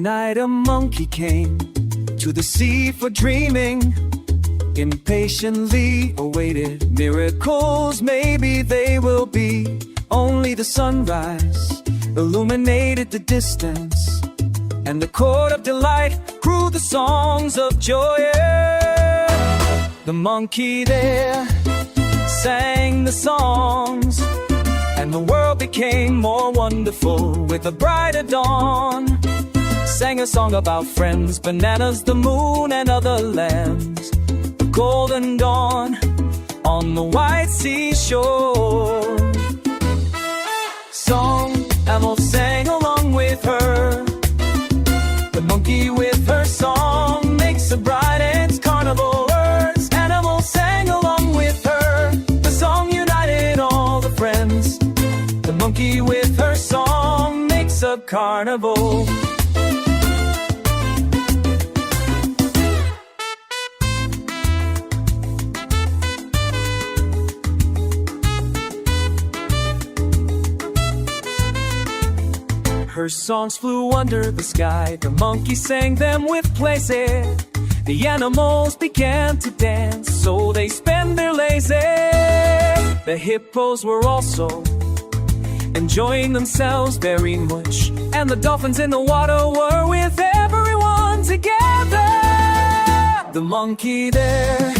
night a monkey came to the sea for dreaming, impatiently awaited miracles. Maybe they will be. Only the sunrise illuminated the distance, and the chord of delight grew the songs of joy. The monkey there sang the songs, and the world became more wonderful with a brighter dawn. Sang a song about friends, bananas, the moon, and other lands. A golden dawn on the white seashore. Song, animals sang along with her. The monkey with her song makes a bright ants carnival. Words, animals sang along with her. The song united all the friends. The monkey with her song makes a carnival. Her songs flew under the sky. The monkey sang them with pleasure. The animals began to dance, so they spent their lazy. The hippos were also enjoying themselves very much, and the dolphins in the water were with everyone together. The monkey there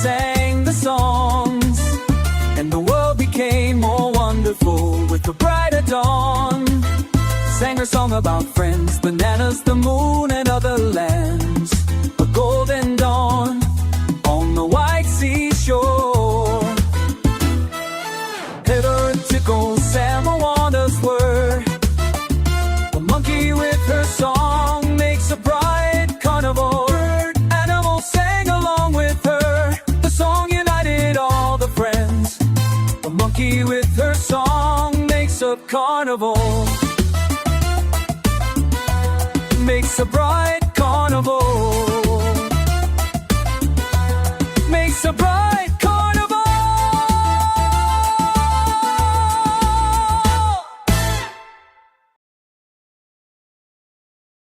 sang the songs, and the world became more wonderful with a brighter dawn. Sang her song about friends, bananas, the moon, and other lands. A golden dawn on the white seashore. Hither tickle Sam wonders were. The monkey with her song makes a bright carnival. Animals sang along with her. The song united all the friends. The monkey with her song makes a carnival. Makes a bright carnival. Makes a bright